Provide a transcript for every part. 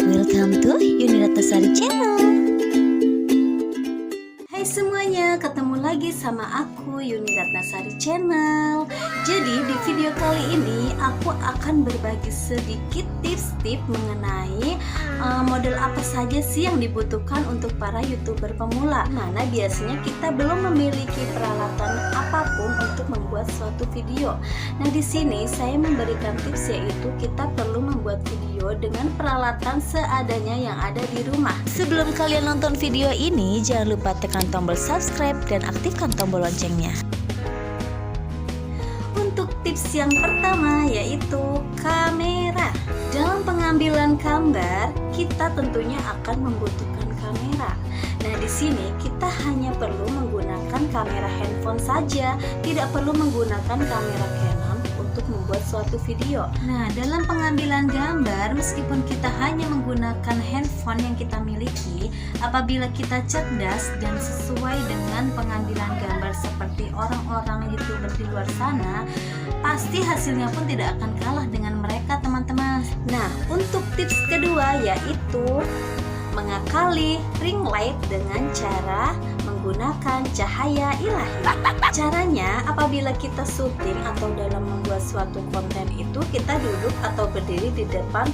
Welcome to Yuni Ratnasari Channel. Hai semuanya, ketemu lagi sama aku Yuni Ratnasari Channel. Jadi di video kali ini aku akan berbagi sedikit tips-tips mengenai model apa saja sih yang dibutuhkan untuk para YouTuber pemula. Mana biasanya kita belum memiliki peralatan apapun untuk membuat suatu video. Nah, di sini saya memberikan tips, yaitu kita perlu membuat video dengan peralatan seadanya yang ada di rumah. Sebelum kalian nonton video ini, jangan lupa tekan tombol subscribe dan aktifkan tombol loncengnya. Untuk tips yang pertama yaitu kamera. Dalam pengambilan gambar, kita tentunya akan membutuhkan kamera. Nah, di sini kita hanya perlu menggunakan kamera handphone saja, tidak perlu menggunakan kamera Canon untuk membuat suatu video. Nah, dalam pengambilan gambar, meskipun kita hanya menggunakan handphone yang kita miliki, apabila kita cerdas dan sesuai dengan pengambilan gambar seperti orang-orang YouTuber di luar sana, pasti hasilnya pun tidak akan kalah dengan mereka, teman-teman. Nah, untuk tips kedua yaitu mengakali ring light dengan cara menggunakan cahaya ilahi. Caranya, apabila kita syuting atau dalam membuat suatu konten itu, kita duduk atau berdiri di depan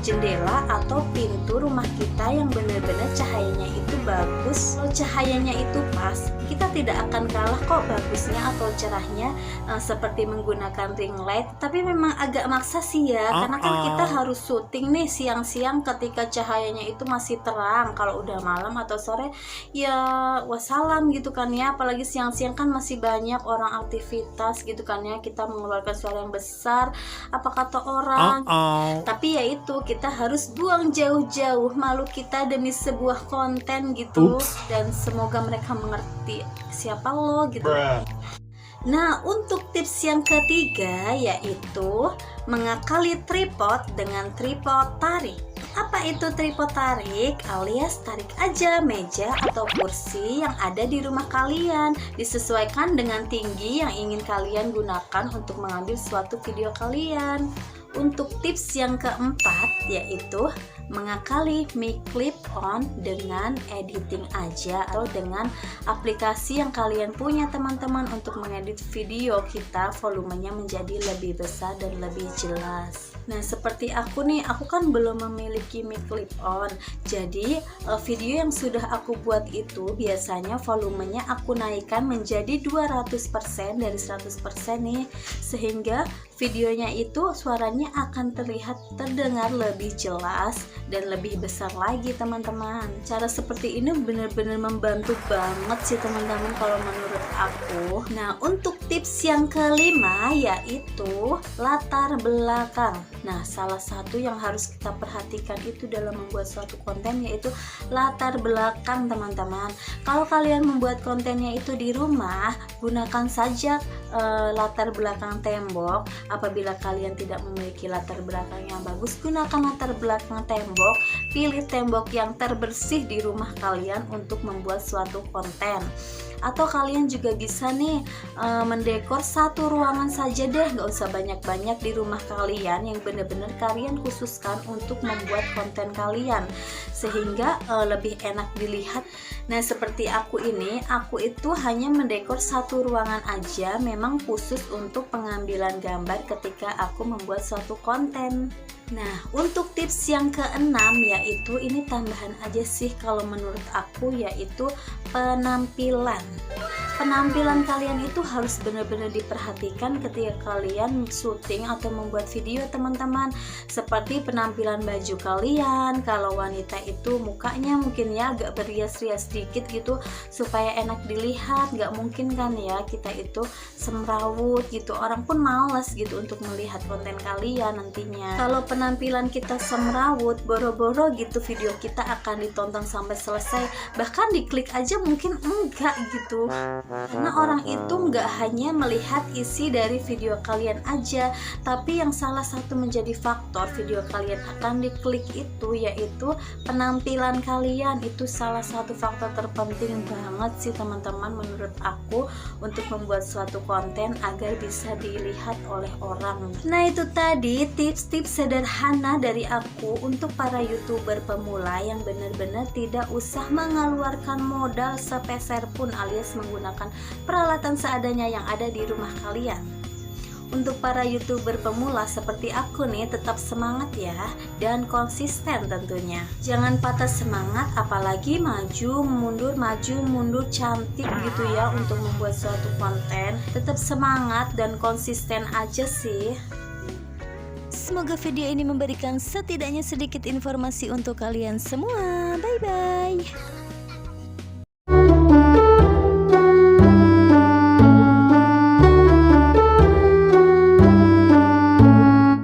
jendela atau pintu rumah kita yang benar-benar cahayanya itu bagus. Kalau cahayanya itu pas, kita tidak akan kalah kok bagusnya atau cerahnya seperti menggunakan ring light. Tapi memang agak maksa sih ya, karena kan kita harus syuting nih siang-siang ketika cahayanya itu masih terang. Kalau udah malam atau sore ya wassalam gitu kan ya, apalagi siang-siang kan masih banyak orang aktivitas gitu kan ya, kita mengeluarkan suara yang besar apa kata orang. Tapi ya itu, kita harus buang jauh-jauh malu kita demi sebuah konten gitu. Dan semoga mereka mengerti siapa lo gitu. Nah, untuk tips yang ketiga yaitu mengakali tripod dengan tripod tarik. Apa itu tripod tarik? Alias tarik aja meja atau kursi yang ada di rumah kalian, disesuaikan dengan tinggi yang ingin kalian gunakan untuk mengambil suatu video kalian. Untuk tips yang keempat yaitu mengakali mic clip on dengan editing aja atau dengan aplikasi yang kalian punya, teman-teman, untuk mengedit video kita volumenya menjadi lebih besar dan lebih jelas. Nah, seperti aku nih, aku kan belum memiliki mic clip on. Jadi video yang sudah aku buat itu biasanya volumenya aku naikkan menjadi 200% dari 100% nih, sehingga videonya itu suaranya akan terdengar lebih jelas dan lebih besar lagi, teman-teman. Cara seperti ini benar-benar membantu banget sih, teman-teman, kalau menurut aku. Nah, untuk tips yang kelima yaitu latar belakang. Nah, salah satu yang harus kita perhatikan itu dalam membuat suatu konten yaitu latar belakang, teman-teman. Kalau kalian membuat kontennya itu di rumah, gunakan saja latar belakang tembok. Apabila kalian tidak memiliki latar belakang yang bagus, gunakan latar belakang tembok. Pilih tembok yang terbersih di rumah kalian untuk membuat suatu konten. Atau kalian juga bisa nih mendekor satu ruangan saja deh, gak usah banyak-banyak di rumah kalian, yang benar-benar kalian khususkan untuk membuat konten kalian, sehingga lebih enak dilihat. Nah, seperti aku ini, aku itu hanya mendekor satu ruangan aja, memang khusus untuk pengambilan gambar ketika aku membuat suatu konten. Nah, untuk tips yang keenam yaitu ini tambahan aja sih kalau menurut aku, yaitu penampilan. Penampilan kalian itu harus benar-benar diperhatikan ketika kalian syuting atau membuat video, teman-teman. Seperti penampilan baju kalian, kalau wanita itu mukanya mungkin ya agak berias-rias sedikit gitu supaya enak dilihat. Gak mungkin kan ya kita itu semrawut gitu, orang pun malas gitu untuk melihat konten kalian nantinya. Kalau penampilan kita semrawut, boro-boro gitu video kita akan ditonton sampai selesai, bahkan diklik aja mungkin enggak gitu. Karena orang itu nggak hanya melihat isi dari video kalian aja, tapi yang salah satu menjadi faktor video kalian akan diklik itu yaitu penampilan kalian. Itu salah satu faktor terpenting banget sih teman-teman menurut aku untuk membuat suatu konten agar bisa dilihat oleh orang. Nah itu tadi tips-tips sederhana dari aku untuk para YouTuber pemula yang benar-benar tidak usah mengeluarkan modal sepeser pun alias menggunakan peralatan seadanya yang ada di rumah kalian. Untuk para YouTuber pemula seperti aku nih, tetap semangat ya dan konsisten tentunya. Jangan patah semangat, apalagi maju mundur cantik gitu ya untuk membuat suatu konten. Tetap semangat dan konsisten aja sih. Semoga video ini memberikan setidaknya sedikit informasi untuk kalian semua. Bye bye.